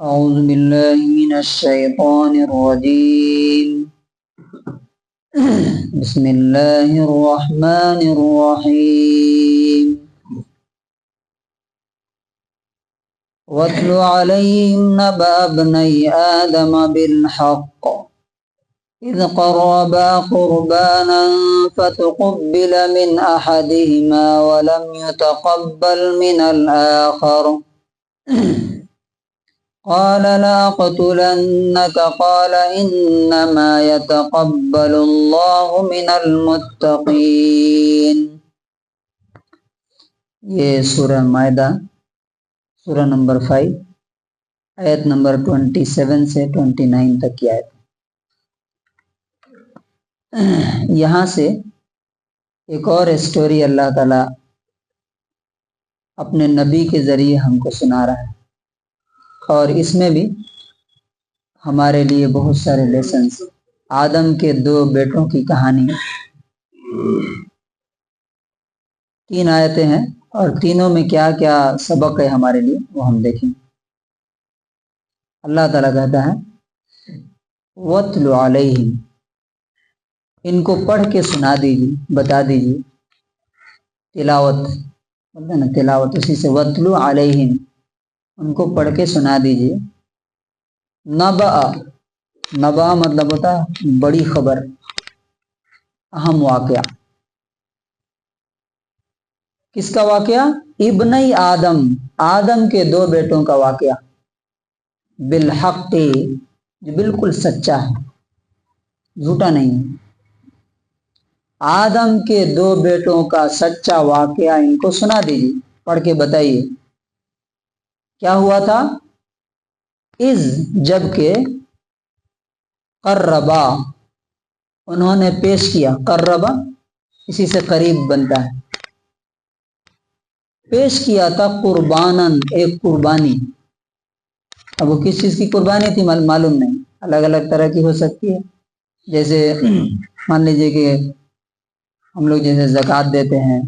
أعوذ بالله من الشيطان الرجيم بسم الله الرحمن الرحيم واتل عليهم نبأ ابني آدم بالحق إذ قربا قربانا فتقبل من أحدهما ولم يتقبل من الآخر قال لأقتلنك قال إنما يتقبل الله من المتقين۔ یہ سورہ مائدہ سورہ نمبر 5 آیت نمبر 27 سے 29 تک کی آیت۔ یہاں سے ایک اور اسٹوری اللہ تعالیٰ اپنے نبی کے ذریعے ہم کو سنا رہا ہے، اور اس میں بھی ہمارے لیے بہت سارے لیسنس۔ آدم کے 2 بیٹوں کی کہانی، 3 آیتیں ہیں، اور تینوں میں کیا کیا سبق ہے ہمارے لیے وہ ہم دیکھیں۔ اللہ تعالیٰ کہتا ہے وَاتْلُ عَلَيْهِمْ، ان کو پڑھ کے سنا دیجیے، بتا دیجیے۔ تلاوت بولتے ہیں نا، تلاوت، اسی سے وَاتْلُ عَلَيْهِمْ، ان کو پڑھ کے سنا دیجیے۔ نبأ مطلب ہوتا ہے بڑی خبر، اہم واقعہ۔ کس کا واقعہ؟ ابنی آدم، آدم کے 2 بیٹوں کا واقعہ۔ بالحق، جو بالکل سچا ہے، جھوٹا نہیں ہے۔ آدم کے 2 بیٹوں کا سچا واقعہ ان کو سنا دیجیے، پڑھ کے بتائیے کیا ہوا تھا۔ اذ، جب کہ قربا، انہوں نے پیش کیا۔ قربا اسی سے قریب بنتا ہے۔ پیش کیا تھا قربانن، ایک قربانی۔ اب وہ کس چیز کی قربانی تھی معلوم نہیں، الگ الگ طرح کی ہو سکتی ہے۔ جیسے مان لیجئے کہ ہم لوگ جیسے زکوٰۃ دیتے ہیں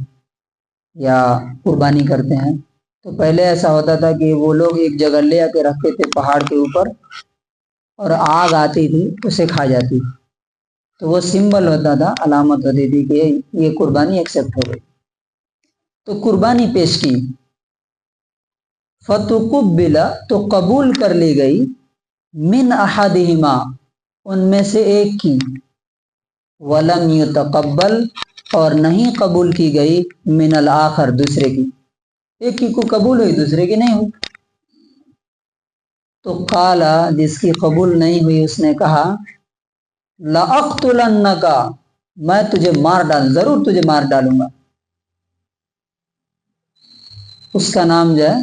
یا قربانی کرتے ہیں، تو پہلے ایسا ہوتا تھا کہ وہ لوگ ایک جگہ لے آ کے رکھتے تھے پہاڑ کے اوپر، اور آگ آتی تھی اسے کھا جاتی تھی، تو وہ سمبل ہوتا تھا، علامت ہوتی تھی کہ یہ قربانی ایکسیپٹ ہو گئی۔ تو قربانی پیش کی، فتقبل، تو قبول کر لی گئی، من احدہما، ان میں سے ایک کی، ولم یتقبل، اور نہیں قبول کی گئی، من الآخر، دوسرے کی۔ ایک کی کو قبول ہوئی، دوسرے کی نہیں ہوئی۔ تو قال، جس کی قبول نہیں ہوئی اس نے کہا، لأقتلنک، میں تجھے ضرور تجھے مار ڈالوں گا۔ اس کا نام جو ہے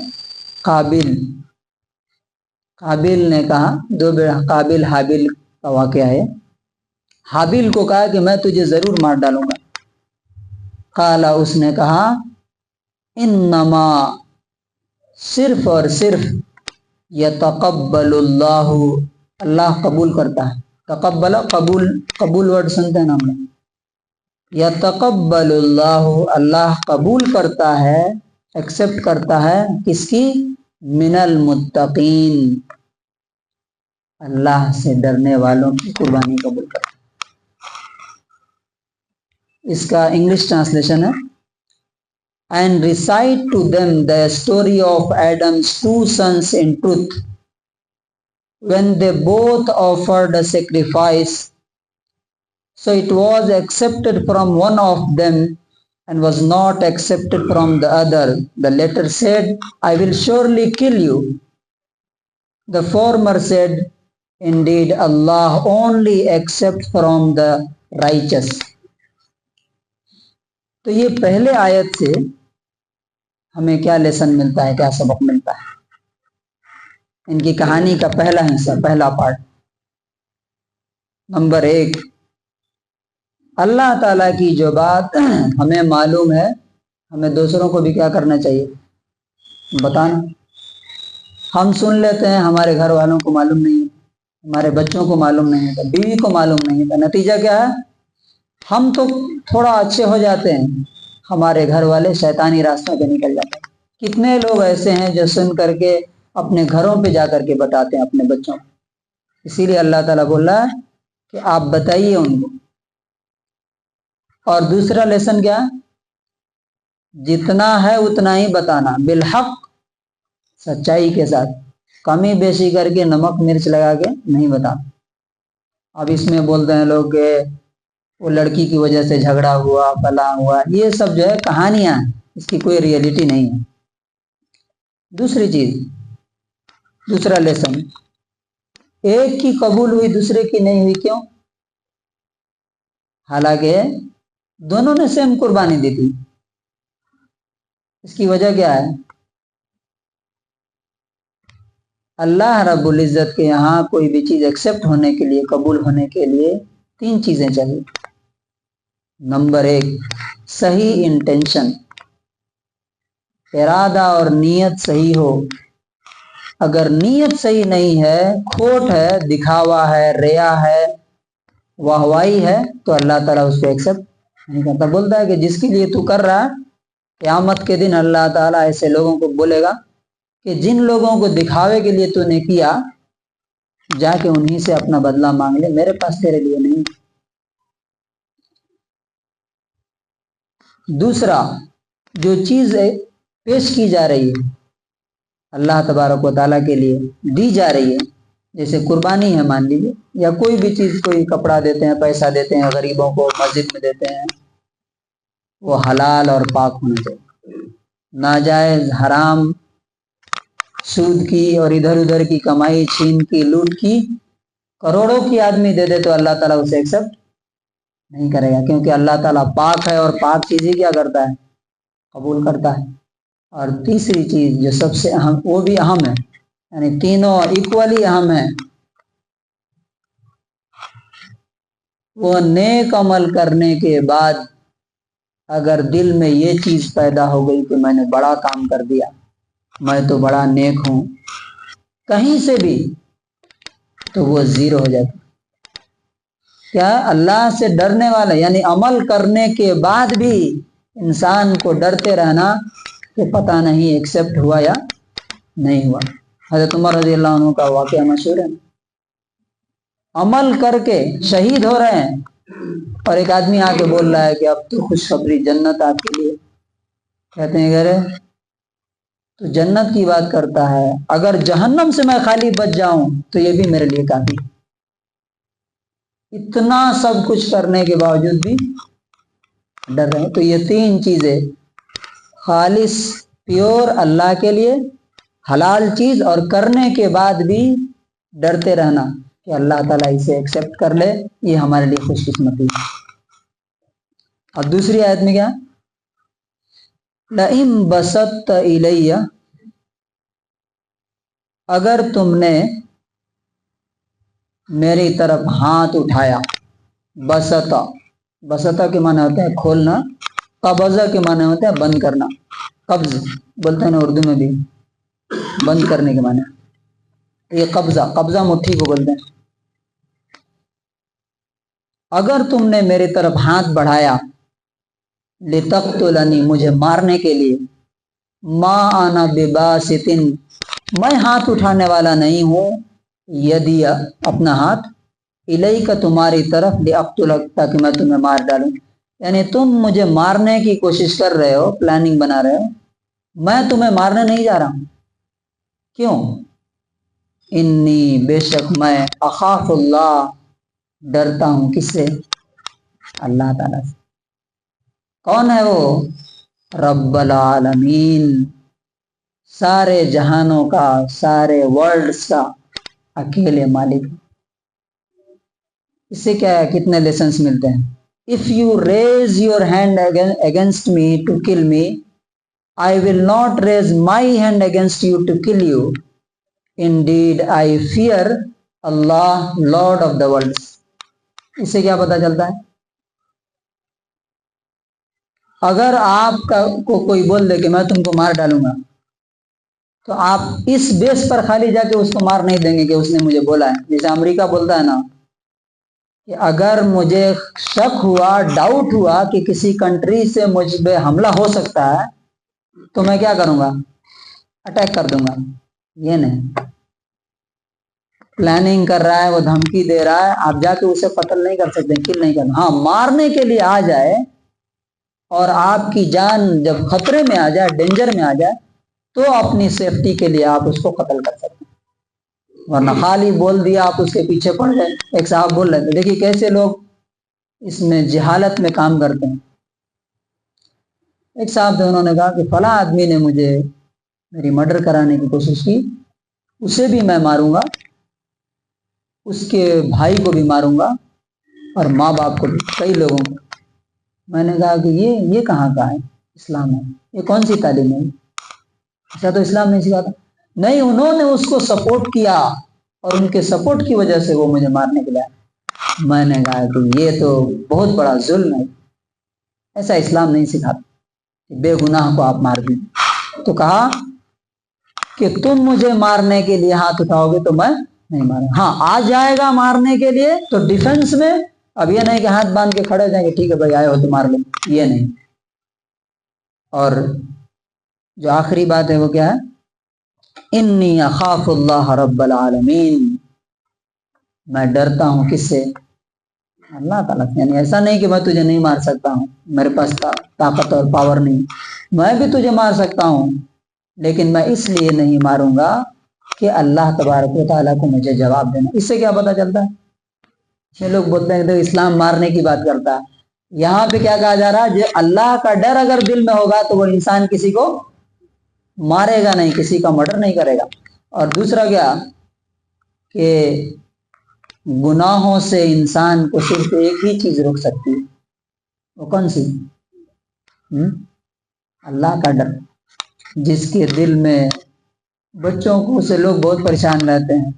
قابل۔ قابل نے کہا، 2 قابل حابل کا واقعہ ہے۔ حابل کو کہا کہ میں تجھے ضرور مار ڈالوں گا۔ قال، اس نے کہا، انما، صرف اور صرف، یتقبل اللہ، اللہ قبول کرتا ہے۔ تقبل، قبول، قبول ورڈ سنتے ہیں نا ہم لوگ۔ یتقبل اللہ، اللہ قبول کرتا ہے، ایکسیپٹ کرتا ہے، کس کی؟ من المتقین، اللہ سے ڈرنے والوں کی قربانی قبول کرتا ہے۔ اس کا انگلش ٹرانسلیشن ہے، and recite to them the story of Adam's 2 sons in truth, when they both offered a sacrifice. So it was accepted from one of them and was not accepted from the other. The latter said, I will surely kill you. The former said, indeed Allah only accepts from the righteous. تو یہ پہلے آیت سے ہمیں کیا lesson ملتا ہے، کیا سبق ملتا ہے؟ ان کی کہانی کا پہلا حصہ، پہلا پارٹ۔ نمبر 1، اللہ تعالیٰ کی جو بات ہمیں معلوم ہے، ہمیں دوسروں کو بھی کیا کرنا چاہیے؟ بتانا۔ ہم سن لیتے ہیں، ہمارے گھر والوں کو معلوم نہیں ہے، ہمارے بچوں کو معلوم نہیں ہے، بیوی کو معلوم نہیں ہے، نتیجہ کیا ہے؟ ہم تو تھوڑا اچھے ہو جاتے ہیں، ہمارے گھر والے شیطانی راستوں پہ نکل جاتے ہیں۔ کتنے لوگ ایسے ہیں جو سن کر کے اپنے گھروں پہ جا کر کے بتاتے ہیں اپنے بچوں کو. اسی لیے اللہ تعالیٰ بول رہا ہے کہ آپ بتائیے ان کو. اور دوسرا لیسن کیا؟ جتنا ہے اتنا ہی بتانا، بالحق، سچائی کے ساتھ، کمی بیشی کر کے نمک مرچ لگا کے نہیں بتانا. اب اس میں بولتے ہیں لوگ کہ وہ لڑکی کی وجہ سے جھگڑا ہوا، فلاں ہوا، یہ سب جو ہے کہانیاں ہیں، اس کی کوئی ریئلٹی نہیں ہے. دوسری چیز، دوسرا لیسن، ایک کی قبول ہوئی دوسرے کی نہیں ہوئی، کیوں؟ حالانکہ دونوں نے سیم قربانی دی تھی. اس کی وجہ کیا ہے؟ اللہ رب العزت کے یہاں کوئی بھی چیز ایکسیپٹ ہونے کے لیے، قبول ہونے کے لیے 3 چیزیں چاہیے. نمبر 1، صحیح انٹینشن، ارادہ اور نیت صحیح ہو. اگر نیت صحیح نہیں ہے، کھوٹ ہے، دکھاوا ہے، ریا ہے، واہوائی ہے، تو اللہ تعالیٰ اس کو ایکسیپٹ نہیں کرتا. بولتا ہے کہ جس کے لیے تو کر رہا ہے، قیامت کے دن اللہ تعالیٰ ایسے لوگوں کو بولے گا کہ جن لوگوں کو دکھاوے کے لیے تو نے کیا، جا کے انہی سے اپنا بدلہ مانگ لے، میرے پاس تیرے لیے نہیں. دوسرا، جو چیز پیش کی جا رہی ہے اللہ تبارک و تعالیٰ کے لیے، دی جا رہی ہے، جیسے قربانی ہے مان لیجیے، یا کوئی بھی چیز، کوئی کپڑا دیتے ہیں، پیسہ دیتے ہیں غریبوں کو، مسجد میں دیتے ہیں، وہ حلال اور پاک ہونا چاہیے. ناجائز، حرام، سود کی اور ادھر ادھر کی کمائی، چھین کی، لوٹ کی، کروڑوں کی آدمی دے دے تو اللہ تعالیٰ اسے ایکسیپٹ نہیں کرے گا، کیونکہ اللہ تعالیٰ پاک ہے، اور پاک چیز ہی کیا کرتا ہے؟ قبول کرتا ہے. اور تیسری چیز جو سب سے اہم، وہ بھی اہم ہے، یعنی تینوں ایکولی اہم ہیں، وہ نیک عمل کرنے کے بعد اگر دل میں یہ چیز پیدا ہو گئی کہ میں نے بڑا کام کر دیا، میں تو بڑا نیک ہوں، کہیں سے بھی، تو وہ زیرو ہو جاتا. کیا؟ اللہ سے ڈرنے والا، یعنی عمل کرنے کے بعد بھی انسان کو ڈرتے رہنا کہ پتہ نہیں ایکسیپٹ ہوا یا نہیں ہوا. حضرت عمر رضی اللہ عنہ کا واقعہ مشہور ہے، عمل کر کے شہید ہو رہے ہیں، اور ایک آدمی آ کے بول رہا ہے کہ اب تو خوشخبری، جنت آپ کے لیے. کہتے ہیں کہ تو جنت کی بات کرتا ہے، اگر جہنم سے میں خالی بچ جاؤں تو یہ بھی میرے لیے کافی. اتنا سب کچھ کرنے کے باوجود بھی ڈر رہے ہیں. تو یہ 3 چیزیں، خالص پیور اللہ کے لیے، حلال چیز، اور کرنے کے بعد بھی ڈرتے رہنا کہ اللہ تعالیٰ اسے ایکسیپٹ کر لے، یہ ہمارے لیے خوش قسمتی ہے. اور دوسری آیت میں کیا؟ لَئِن بَسَطْتَ إِلَيَّ، اگر تم نے میری طرف ہاتھ اٹھایا. بسطا، بسطا کے معنی ہوتے ہیں کھولنا، قبضہ کے معنی ہوتے ہیں بند کرنا. قبض بولتے ہیں نا اردو میں بھی، بند کرنے کے معنی. یہ قبضہ، قبضہ مٹھی کو بولتے ہیں. اگر تم نے میری طرف ہاتھ بڑھایا، لِتَقْتُلَنِي، مجھے مارنے کے لیے، ما انا بباسط، میں ہاتھ اٹھانے والا نہیں ہوں، یدی، اپنا ہاتھ، الیک، تمہاری طرف، لأقتلک، تاکہ میں تمہیں مار ڈالوں. یعنی تم مجھے مارنے کی کوشش کر رہے ہو، پلاننگ بنا رہے ہو، میں تمہیں مارنے نہیں جا رہا ہوں. کیوں؟ انی، بے شک میں، اخاف اللہ، ڈرتا ہوں کس سے؟ اللہ تعالیٰ سے. کون ہے وہ؟ رب العالمین، سارے جہانوں کا، سارے ورلڈز کا اکیلے مالک. اس سے کیا ہے؟ کتنے لیسنس ملتے ہیں. If you raise your hand against me to kill me, I will not raise my hand against you to kill you. Indeed, I fear Allah, Lord of the worlds. اس سے کیا پتہ چلتا ہے؟ اگر آپ کو کوئی بول دے کہ میں تم کو مار ڈالوں گا، تو آپ اس بیس پر خالی جا کے اس کو مار نہیں دیں گے کہ اس نے مجھے بولا ہے. جیسے امریکہ بولتا ہے نا کہ اگر مجھے شک ہوا، ڈاؤٹ ہوا کہ کسی کنٹری سے مجھ پہ حملہ ہو سکتا ہے، تو میں کیا کروں گا؟ اٹیک کر دوں گا. یہ نہیں، پلاننگ کر رہا ہے، وہ دھمکی دے رہا ہے، آپ جا کے اسے قتل نہیں کر سکتے، کل نہیں کرنا، ہاں مارنے کے لیے آ جائے اور آپ کی جان جب خطرے میں آ جائے، ڈینجر میں آ جائے، تو اپنی سیفٹی کے لیے آپ اس کو قتل کر سکتے ہیں، ورنہ خالی بول دیا آپ اس کے پیچھے پڑ جائے۔ ایک صاحب بول رہے تھے، دیکھیے کیسے لوگ اس میں جہالت میں کام کرتے ہیں۔ ایک صاحب تھے، انہوں نے کہا کہ فلاں آدمی نے مجھے میری مرڈر کرانے کی کوشش کی، اسے بھی میں ماروں گا، اس کے بھائی کو بھی ماروں گا، اور ماں باپ کو بھی، کئی لوگوں کو۔ میں نے کہا کہ یہ کہاں کا ہے اسلام ہے، یہ کون سی تعلیم ہے؟ ایسا تو اسلام نہیں سکھاتا۔ نہیں، انہوں نے اس کو سپورٹ کیا اور ان کے سپورٹ کی وجہ سے وہ مجھے مارنے کے لیے آئے۔ میں نے کہا کہ یہ تو بہت بڑا ظلم ہے، ایسا اسلام نہیں سکھاتا کہ بے گناہ کو آپ مار دیں۔ تو کہا کہ تم مجھے مارنے کے لیے ہاتھ اٹھاؤ گے تو میں نہیں ماروں، ہاں آ جائے گا مارنے کے لیے تو ڈیفنس میں، اب یہ نہیں کہ ہاتھ باندھ کے کھڑے ہو جائیں گے، ٹھیک ہے بھائی آئے ہو تو مار لو، یہ نہیں۔ اور جو آخری بات ہے وہ کیا ہے؟ انی اخاف اللہ رب العالمین، میں ڈرتا ہوں کس سے؟ اللہ تعالیٰ سے۔ یعنی ایسا نہیں کہ میں تجھے نہیں مار سکتا ہوں، میرے پاس طاقت اور پاور نہیں، میں بھی تجھے مار سکتا ہوں، لیکن میں اس لیے نہیں ماروں گا کہ اللہ تبارک و تعالیٰ کو مجھے جواب دینا۔ اس سے کیا پتہ چلتا ہے؟ یہ لوگ بولتے ہیں کہ اسلام مارنے کی بات کرتا ہے، یہاں پہ کیا کہا جا رہا ہے؟ اللہ کا ڈر اگر دل میں ہوگا تو وہ انسان کسی کو مارے گا نہیں، کسی کا مرڈر نہیں کرے گا۔ اور دوسرا کیا کہ گناہوں سے انسان کو صرف ایک ہی چیز روک سکتی ہے، وہ کون سی؟ اللہ کا ڈر۔ جس کے دل میں، بچوں کو سے لوگ بہت پریشان رہتے ہیں،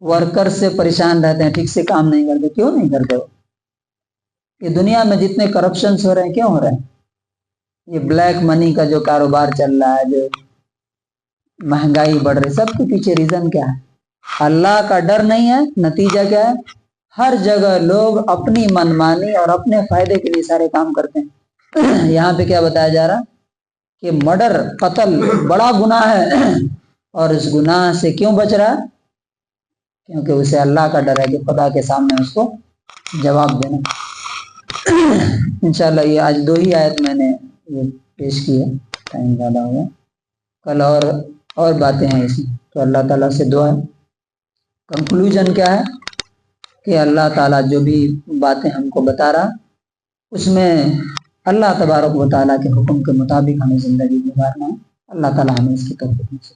ورکر سے پریشان رہتے ہیں، ٹھیک سے کام نہیں کرتے، کیوں نہیں کرتے ہو؟ یہ دنیا میں جتنے کرپشنز ہو رہے ہیں کیوں ہو رہے ہیں؟ یہ بلیک منی کا جو کاروبار چل رہا ہے، جو مہنگائی بڑھ رہی، سب کے پیچھے ریزن کیا ہے؟ اللہ کا ڈر نہیں ہے، نتیجہ کیا ہے؟ ہر جگہ لوگ اپنی منمانی اور اپنے فائدے کے لیے سارے کام کرتے ہیں۔ یہاں پہ کیا بتایا جا رہا کہ مرڈر، قتل بڑا گناہ ہے، اور اس گناہ سے کیوں بچ رہا ہے؟ کیونکہ اسے اللہ کا ڈر ہے کہ خدا کے سامنے اس کو جواب دینا۔ انشاءاللہ یہ آج 2 ہی آیت میں نے یہ پیش کی ہے، ٹائم زیادہ ہوا، کل اور باتیں ہیں اس میں، تو اللہ تعالیٰ سے دعا ہے۔ کنکلوژن کیا ہے کہ اللہ تعالیٰ جو بھی باتیں ہم کو بتا رہا، اس میں اللہ تبارک و تعالیٰ کے حکم کے مطابق ہمیں زندگی گزارنا ہے۔ اللہ تعالیٰ ہمیں اس کی توفیق دے۔